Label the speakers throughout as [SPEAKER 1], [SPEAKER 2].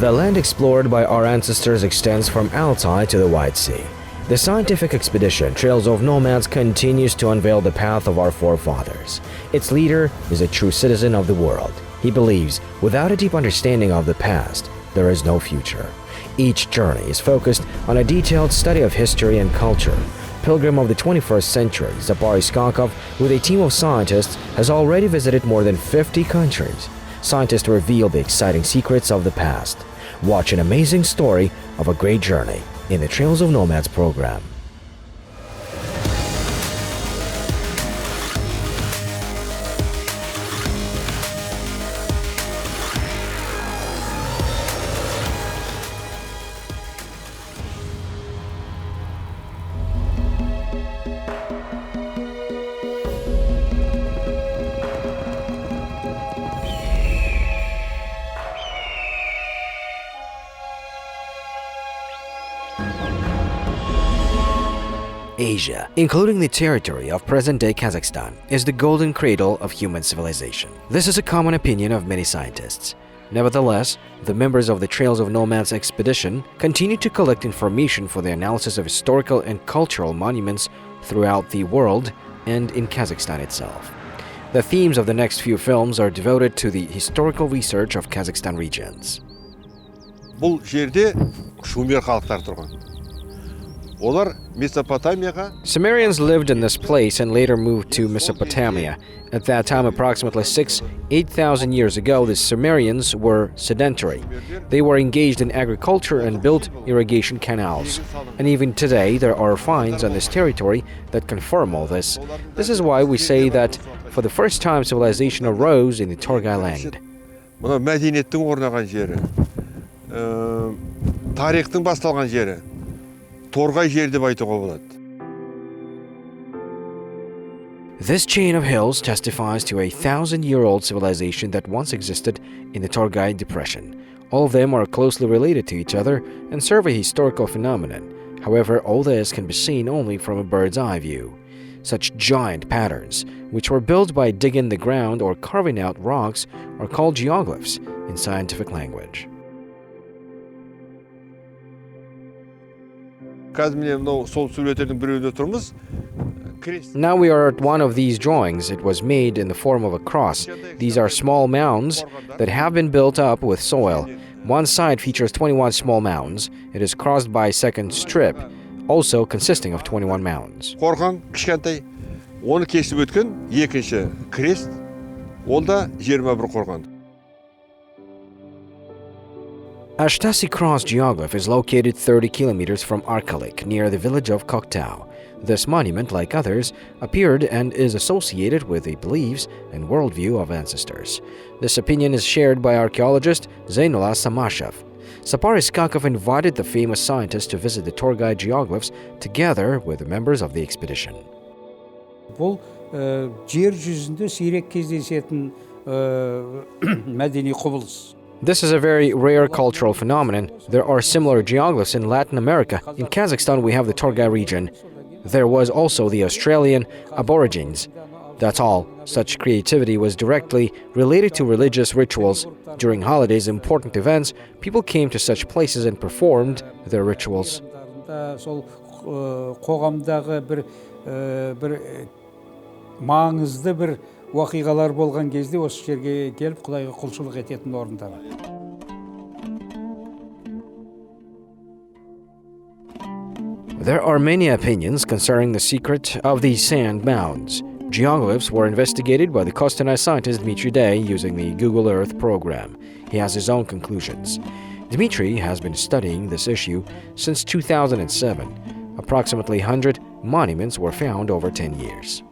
[SPEAKER 1] The land explored by our ancestors extends from Altai to the White Sea. The scientific expedition, Trails of Nomads, continues to unveil the path of our forefathers. Its leader is a true citizen of the world. He believes, without a deep understanding of the past, there is no future. Each journey is focused on a detailed study of history and culture. Pilgrim of the 21st century, Zapari Skakov, with a team of scientists, has already visited more than 50 countries. Scientists reveal the exciting secrets of the past. Watch an amazing story of a great journey in the Trails of Nomads program. Asia, including the territory of present-day Kazakhstan, is the golden cradle of human civilization. This is a common opinion of many scientists. Nevertheless, the members of the Trails of Nomads expedition continue to collect information for the analysis of historical and cultural monuments throughout the world and in Kazakhstan itself. The themes of the next few films are devoted to the historical research of Kazakhstan regions.
[SPEAKER 2] Бұл жерде Шумер халықтар тұрған. Олар Месопотамияға.
[SPEAKER 1] Sumerians lived in this place and later moved to Mesopatamia. At that time, approximately 8,000 years ago, the Sumerians were sedentary. They were engaged in agriculture and built irrigation canals. And even today, there are finds on this territory that confirm all this. This is why we say that for the first time, civilization arose in the Torgay land.
[SPEAKER 2] Мұна мәдениеттің орнаған жері, тарихтың басталған жері. Torgay жері деп айтуға болады.
[SPEAKER 1] This chain of hills testifies to a 1,000-year-old civilization that once existed in the Torgay Depression. All of them are closely related to each other and serve a historical phenomenon. However, all this can be seen only from a bird's eye view. Such giant patterns, which were built by digging the ground or carving out rocks, are called geoglyphs in scientific language. Now we are at one of these drawings. It was made in the form of a cross. These are small mounds that have been built up with soil. One side features 21 small mounds. It is crossed by a second strip, also consisting of 21 mounds.
[SPEAKER 2] Қорған кішкентай, оны кесіп өткен екінші крест, ол да 21 қорған.
[SPEAKER 1] Ushtagay Cross geoglyph is located 30 kilometers from Arkalik, near the village of Koktau. This monument, like others, appeared and is associated with the beliefs and worldview of ancestors. This opinion is shared by archaeologist Zainullah Samashev. Zapari Skakov invited the famous scientist to visit the Torgay geoglyphs together with the members of the expedition.
[SPEAKER 3] Бұл жер жүзінде сирек кездесетін мәдени құбылыс.
[SPEAKER 1] This is a very rare cultural phenomenon. There are similar geoglyphs in Latin America. In Kazakhstan, we have the Torgay region. There was also the Australian Aborigines. That's all. Such creativity was directly related to religious rituals. During holidays, important events, people came to such places and performed their rituals.
[SPEAKER 3] Қоғамдағы бір маңызды бір уақиғалар болған кезде осы жерге келіп Құдайға құлшылық ететін орындар.
[SPEAKER 1] There are many opinions concerning the secret of these sand mounds. Geoglyphs were investigated by the Kostanay scientist Dmitry Day using the Google Earth program. He has his own conclusions. Dmitry has been studying this issue since 2007. Approximately 100 monuments were found over 10 years.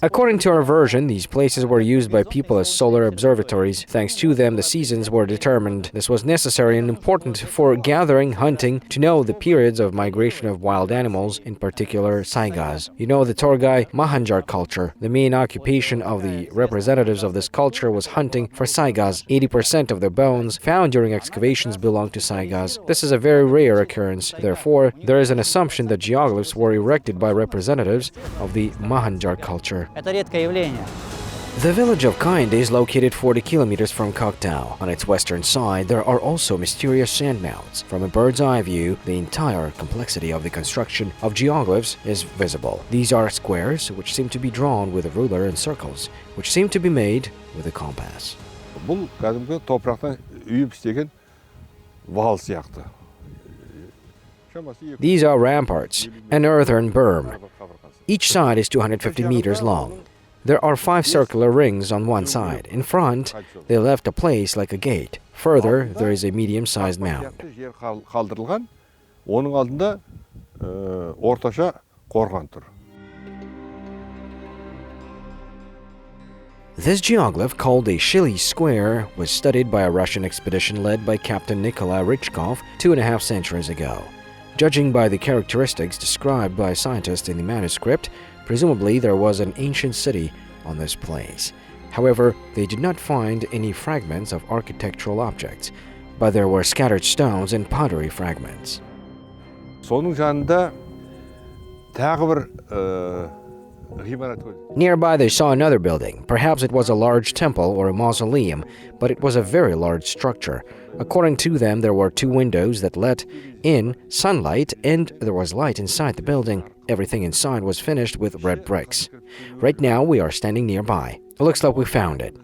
[SPEAKER 1] According to our version, these places were used by people as solar observatories. Thanks to them, the seasons were determined. This was necessary and important for gathering, hunting, to know the periods of migration of wild animals, in particular saigas. You know the Torgay Mahanjar culture. The main occupation of the representatives of this culture was hunting for saigas. 80% of their bones found during excavations belong to saigas. This is a very rare occurrence. Therefore, there is an assumption that geoglyphs were erected by representatives of the Mahanjar culture. The village of Kind is located 40 kilometers from Koktao. On its western side, there are also mysterious sand mounds. From a bird's eye view, the entire complexity of the construction of geoglyphs is visible. These are squares which seem to be drawn with a ruler and circles, which seem to be made with a compass.
[SPEAKER 2] Бұл кәдімгі топырақтан үйіп істеген вал сияқты.
[SPEAKER 1] These are ramparts, an earthen berm. Each side is 250 meters long. There are 5 circular rings on one side. In front, they left a place like a gate. Further, there is a medium-sized mound.
[SPEAKER 2] Жер қалдырылған, оның алдында орташа қорған тұр.
[SPEAKER 1] This geoglyph, called the Ushtagay Square, was studied by a Russian expedition led by Captain Nikolai Rychkov 2.5 centuries ago. Judging by the characteristics described by scientists in the manuscript, presumably there was an ancient city on this place. However, they did not find any fragments of architectural objects, but there were scattered stones and pottery fragments.
[SPEAKER 2] Соның жанында тағы бір
[SPEAKER 1] Nearby they saw another building. Perhaps it was a large temple or a mausoleum, but it was a very large structure. According to them, there were 2 windows that let in sunlight, and there was light inside the building. Everything inside was finished with red bricks. Right now we are standing nearby. It looks like we found it.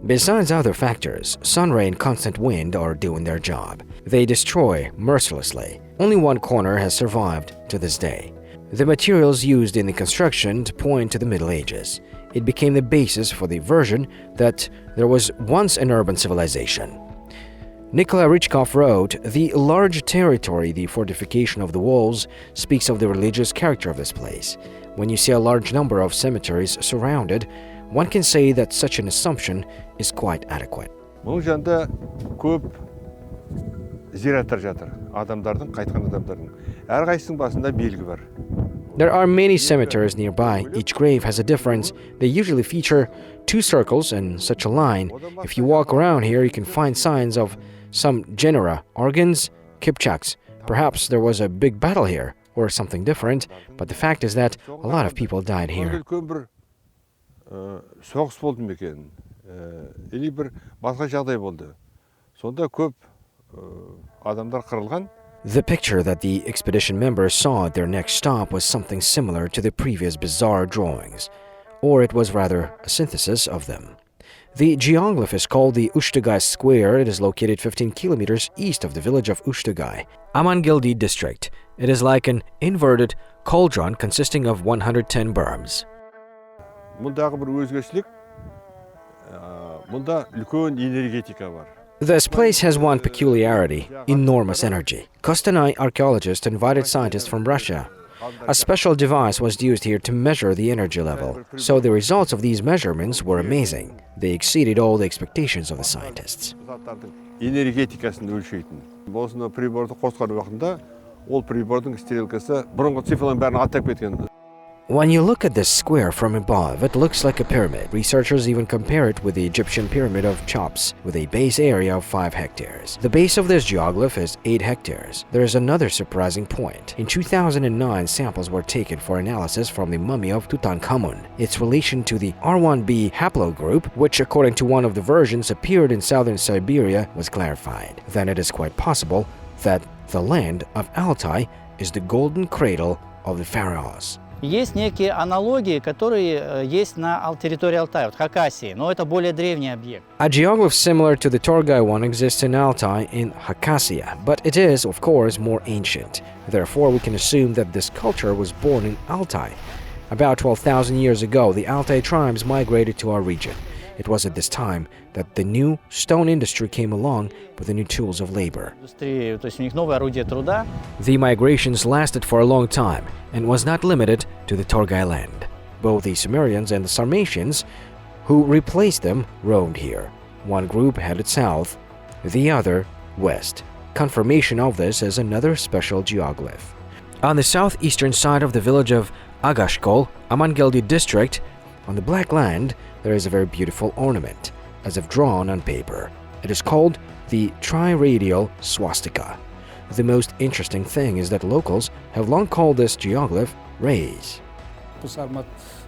[SPEAKER 1] Besides other factors, sun ray and constant wind are doing their job. They destroy mercilessly. Only one corner has survived to this day. The materials used in the construction point to the Middle Ages. It became the basis for the version that there was once an urban civilization. Nikolai Rychkov wrote, "The large territory, the fortification of the walls, speaks of the religious character of this place. When you see a large number of cemeteries surrounded, one can say that such an assumption is quite adequate."
[SPEAKER 2] Мұның жанында көп зираттар жатыр. Адамдардың, қайтқан адамдардың. Әрқайсының басында белгі бар.
[SPEAKER 1] There are many cemeteries nearby. Each grave has a difference. They usually feature 2 circles and such a line. If you walk around here, you can find signs of some genera, organs, kipchaks. Perhaps there was a big battle here, or something different, but the fact is that a lot of people died here.
[SPEAKER 2] Соғыс болды ма екен? Или бір басқа жағдай болды. Сонда көп адамдар қырылған.
[SPEAKER 1] The picture that the expedition members saw at their next stop was something similar to the previous bizarre drawings, or it was rather a synthesis of them. The geoglyph is called the Ushtagay Square. It is located 15 kilometers east of the village of Ushtagay, Aman Galdi district. It is like an inverted cauldron consisting of 110 berms.
[SPEAKER 2] Мұндағы бір өзгешілік, мұнда үлкен энергетика бар.
[SPEAKER 1] This place has one peculiarity: enormous energy. Kostanay archaeologists invited scientists from Russia. A special device was used here to measure the energy level. So the results of these measurements were amazing. They exceeded all the expectations of the scientists.
[SPEAKER 2] Энергетикасын өлшейтін. Осыны приборды қосқан уақытында, ол прибордың стрелкасы бұрынғы цифрлардың бәрін аттап кеткен.
[SPEAKER 1] When you look at this square from above, it looks like a pyramid. Researchers even compare it with the Egyptian pyramid of Cheops, with a base area of 5 hectares. The base of this geoglyph is 8 hectares. There is another surprising point. In 2009, samples were taken for analysis from the Mummy of Tutankhamun. Its relation to the R1b haplogroup, which according to one of the versions appeared in southern Siberia, was clarified. Then it is quite possible that the land of Altai is the golden cradle of the pharaohs.
[SPEAKER 4] Есть некие аналогии, которые есть на территории Алтая, вот Хакасии, но это более древний объект.
[SPEAKER 1] A geoglyph similar to the Torgay one exists in Altai in Khakassia, but it is, of course, more ancient. Therefore, we can assume that this culture was born in Altai. About 12,000 years ago, the Altai tribes migrated to our region. It was at this time that the new stone industry came along with the new tools of labor.
[SPEAKER 4] То есть у них новое орудие труда.
[SPEAKER 1] The migrations lasted for a long time and was not limited to the Torgay land. Both the Sumerians and the Sarmatians, who replaced them, roamed here. One group headed south, the other west. Confirmation of this is another special geoglyph. On the southeastern side of the village of Agashkol, Aman Galdi district, on the black land, there is a very beautiful ornament, as if drawn on paper. It is called the triradial swastika. The most interesting thing is that locals have long called this geoglyph rays.
[SPEAKER 3] жалпы сармат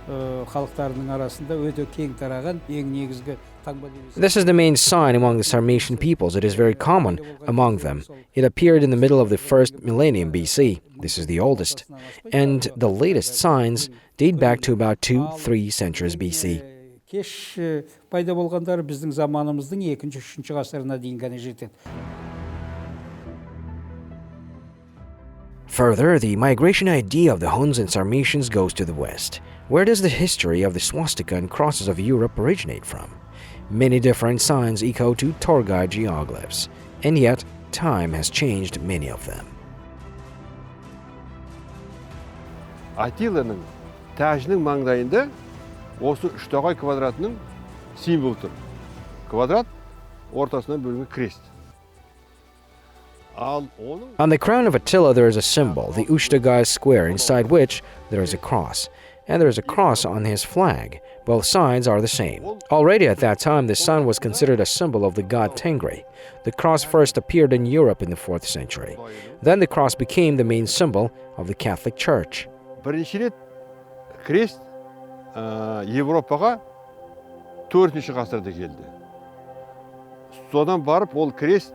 [SPEAKER 3] халықтарының арасында өте кең тараған ең негізгі таңба деп
[SPEAKER 1] This is the main sign among the Sarmatian peoples. It is very common among them. It appeared in the middle of the first millennium BC. This is the oldest. And the latest signs date back to about 2-3 centuries BC.
[SPEAKER 3] Кеш пайда болғандары біздің заманымыздың 2-3 ғасырына дейін ғана жетеді.
[SPEAKER 1] Further, the migration idea of the Huns and Sarmatians goes to the west. Where does the history of the swastika and crosses of Europe originate from? Many different signs echo to Torgay geoglyphs, and yet time has changed many of them.
[SPEAKER 2] Атиланың тәжінің маңдайында осы Ushtagay квадратының символы тұр. Квадрат ортасынан бөлінген крест.
[SPEAKER 1] On the crown of Attila there is a symbol, the Ushtagay Square, inside which there is a cross. And there is a cross on his flag. Both sides are the same. Already at that time, the sun was considered a symbol of the god Torgay. The cross first appeared in Europe in the 4th century. Then the cross became the main symbol of the Catholic Church.
[SPEAKER 2] Бірінші рет крест Европаға 4-ші ғасырда келді. Содан барып ол крест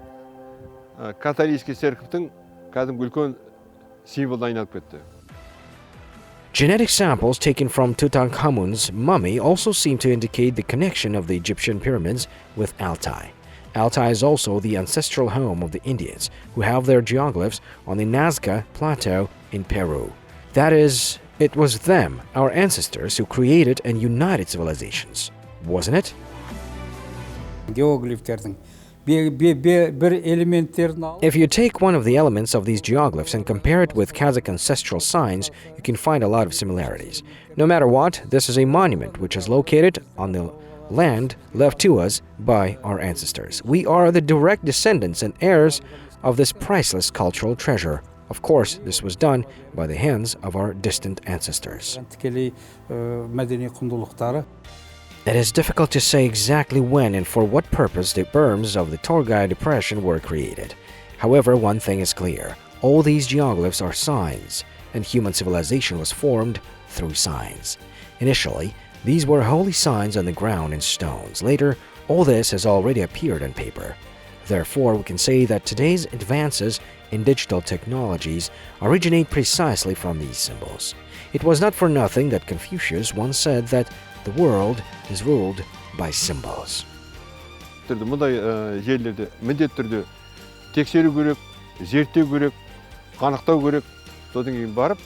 [SPEAKER 2] католический церковьтің кәдімгі үлкен символына айналып кетті.
[SPEAKER 1] Genetic samples taken from Tutankhamun's mummy also seem to indicate the connection of the Egyptian pyramids with Altai. Altai is also the ancestral home of the Indians, who have their geoglyphs on the Nazca Plateau in Peru. That is, it was them, our ancestors, who created and united civilizations, wasn't it?
[SPEAKER 3] Геоглифтердің бір элементтерін алып
[SPEAKER 1] If you take one of the elements of these geoglyphs and compare it with Kazakh ancestral signs, you can find a lot of similarities. No matter what, this is a monument which is located on the land left to us by our ancestors. We are the direct descendants and heirs of this priceless cultural treasure. Of course, this was done by the hands of our distant ancestors.
[SPEAKER 3] тікелей мәдени құндылықтары.
[SPEAKER 1] It is difficult to say exactly when and for what purpose the berms of the Torgay Depression were created. However, one thing is clear. All these geoglyphs are signs, and human civilization was formed through signs. Initially, these were holy signs on the ground in stones. Later, all this has already appeared on paper. Therefore, we can say that today's advances in digital technologies originate precisely from these symbols. It was not for nothing that Confucius once said that the world is ruled by symbols.
[SPEAKER 2] Мұндай жерлерде міндетті түрде тексеру керек, зерттеу керек, анықтау керек. Содан кейін барып,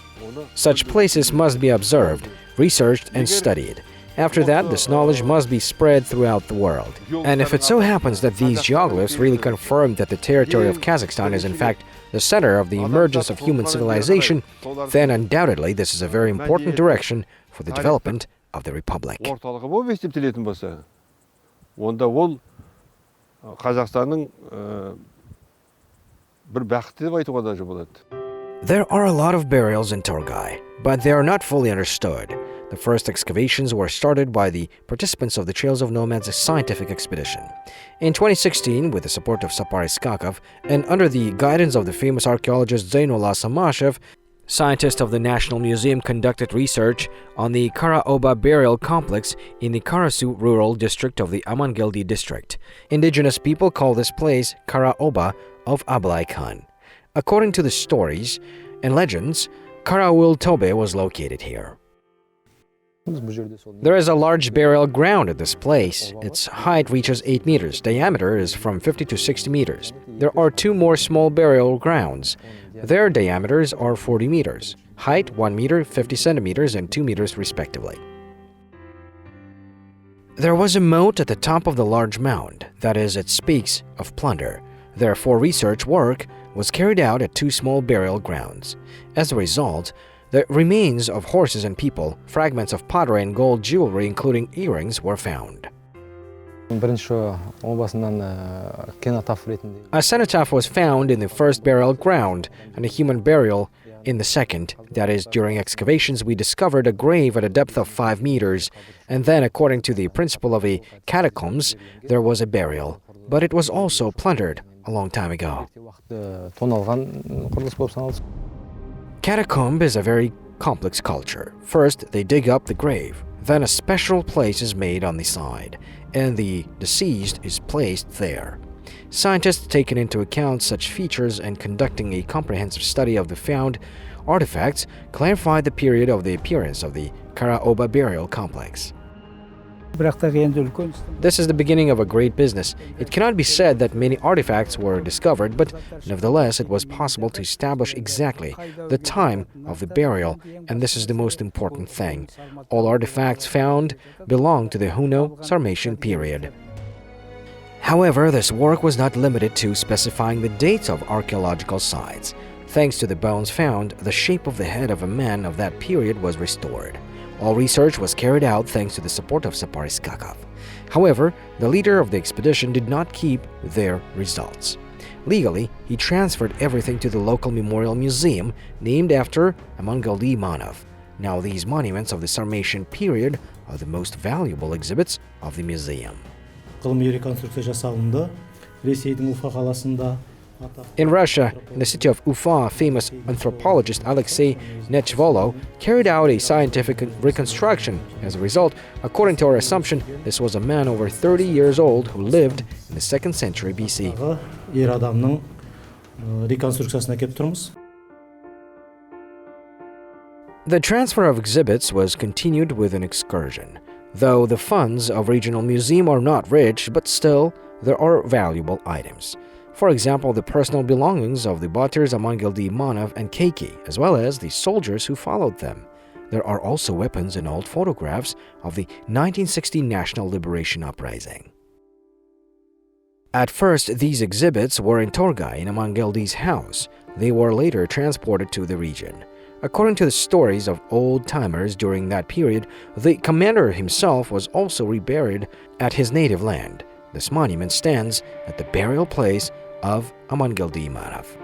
[SPEAKER 1] Such places must be observed, researched, and studied. After that, this knowledge must be spread throughout the world. And if it so happens that these geoglyphs really confirm that the territory of Kazakhstan is in fact the center of the emergence of human civilization, then undoubtedly this is a very important direction for the development of the Republic.
[SPEAKER 2] орталығы болып есептелетін болса, онда ол Қазақстанның бір бақыты деп айтуға да болады.
[SPEAKER 1] There are a lot of burials in Torgay, but they are not fully understood. The first excavations were started by the participants of the Trails of Nomads scientific expedition. In 2016, with the support of Sapari Skakov and under the guidance of the famous archaeologist Zainullah Samashev, scientists of the National Museum conducted research on the Karaoba burial complex in the Karasu rural district of the Aman Galdi district. Indigenous people call this place Karaoba of Ablai Khan. According to the stories and legends, Karawil Tobe was located here. There is a large burial ground at this place. Its height reaches 8 meters. Diameter is from 50 to 60 meters. There are 2 more small burial grounds. Their diameters are 40 meters. Height 1 meter, 50 centimeters, and 2 meters respectively. There was a moat at the top of the large mound. That is, it speaks of plunder. Therefore, research work was carried out at 2 small burial grounds. As a result, the remains of horses and people, fragments of pottery and gold jewelry, including earrings, were found. A cenotaph was found in the first burial ground and a human burial in the second. That is, during excavations we discovered a grave at a depth of 5 meters, and then, according to the principle of a catacombs, there was a burial. But it was also plundered a long time ago. Catacomb is a very complex culture. First, they dig up the grave. Then a special place is made on the side, and the deceased is placed there. Scientists taking into account such features and conducting a comprehensive study of the found artifacts clarified the period of the appearance of the Karaoba burial complex. This is the beginning of a great business. It cannot be said that many artifacts were discovered, but nevertheless it was possible to establish exactly the time of the burial, and this is the most important thing. All artifacts found belong to the Huno-Sarmatian period. However, this work was not limited to specifying the dates of archaeological sites. Thanks to the bones found, the shape of the head of a man of that period was restored. All research was carried out thanks to the support of Saparis Kakov. However, the leader of the expedition did not keep their results. Legally, he transferred everything to the local memorial museum named after Aman Galdi Manov. Now these monuments of the Sarmatian period are the most valuable exhibits of the museum. In Russia, in the city of Ufa, famous anthropologist Alexei Nechvolo carried out a scientific reconstruction. As a result, according to our assumption, this was a man over 30 years old who lived in the 2nd century BC. The transfer of exhibits was continued with an excursion. Though the funds of regional museum are not rich, but still, there are valuable items. For example, the personal belongings of the Batirs Aman Galdi Manov and Keiki, as well as the soldiers who followed them. There are also weapons and old photographs of the 1960 National Liberation Uprising. At first, these exhibits were in Torgay in Aman Galdi's house. They were later transported to the region. According to the stories of old-timers during that period, the commander himself was also reburied at his native land. This monument stands at the burial place of Aman Galdi Marv.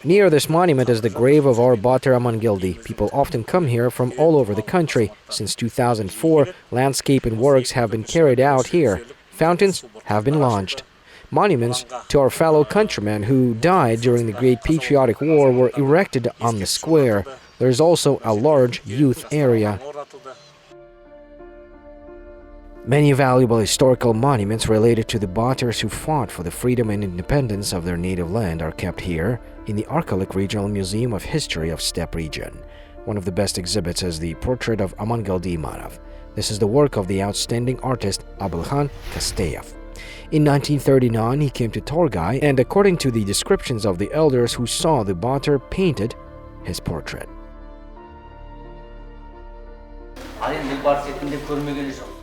[SPEAKER 1] Near this monument is the grave of our Batir Aman Galdi. People often come here from all over the country. Since 2004, landscaping works have been carried out here. Fountains have been launched. Monuments to our fellow countrymen who died during the Great Patriotic War were erected on the square. There is also a large youth area. Many valuable historical monuments related to the Batirs who fought for the freedom and independence of their native land are kept here in the Arkeolog Regional Museum of History of Steppe region. One of the best exhibits is the portrait of Aman Galdi Marv. This is the work of the outstanding artist Abulhan Kasteyev. In 1939, he came to Torgay, and according to the descriptions of the elders who saw the Batir, painted his portrait.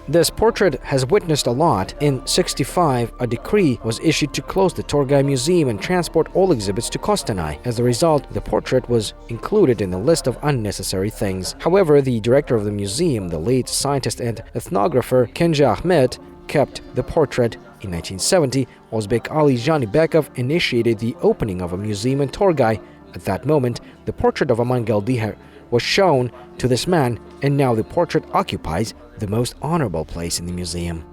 [SPEAKER 1] This portrait has witnessed a lot. In 1965, a decree was issued to close the Torgay Museum and transport all exhibits to Kostanay. As a result, the portrait was included in the list of unnecessary things. However, the director of the museum, the late scientist and ethnographer Kenja Ahmed, kept the portrait. In 1970, Ozbek Ali Janibekov initiated the opening of a museum in Torgay. At that moment, the portrait of Aman Galdi was shown to this man, and now the portrait occupies the most honorable place in the museum.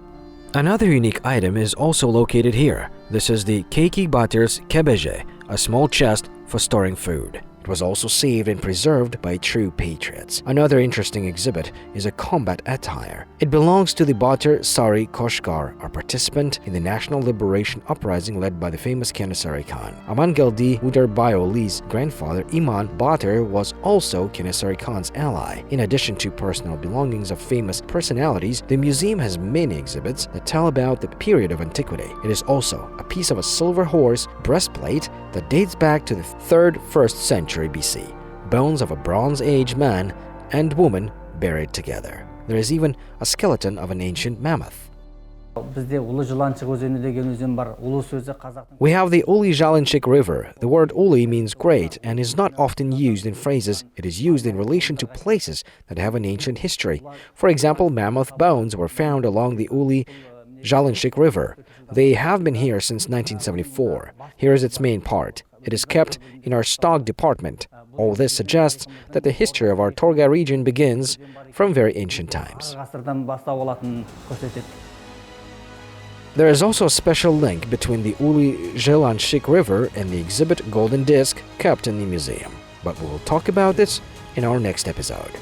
[SPEAKER 1] Another unique item is also located here. This is the Keiki Batir's Kebeje, a small chest for storing food. It was also saved and preserved by true patriots. Another interesting exhibit is a combat attire. It belongs to the Batir Sari Koshgar, a participant in the National Liberation Uprising led by the famous Kenesari Khan. Aman Galdi Udarbayoli's grandfather Iman Batir was also Kenesari Khan's ally. In addition to personal belongings of famous personalities, the museum has many exhibits that tell about the period of antiquity. It is also a piece of a silver horse breastplate that dates back to the 1st century BC, bones of a Bronze Age man and woman buried together. There is even a skeleton of an ancient mammoth. We have the Uli Jalanchik River. The word Uli means great and is not often used in phrases. It is used in relation to places that have an ancient history. For example, mammoth bones were found along the Uli Jalanchik River. They have been here since 1974. Here is its main part. It is kept in our stock department. All this suggests that the history of our Torgay region begins from very ancient times. There is also a special link between the Uli Jelanshik River and the exhibit Golden Disc kept in the museum, but we'll talk about this in our next episode.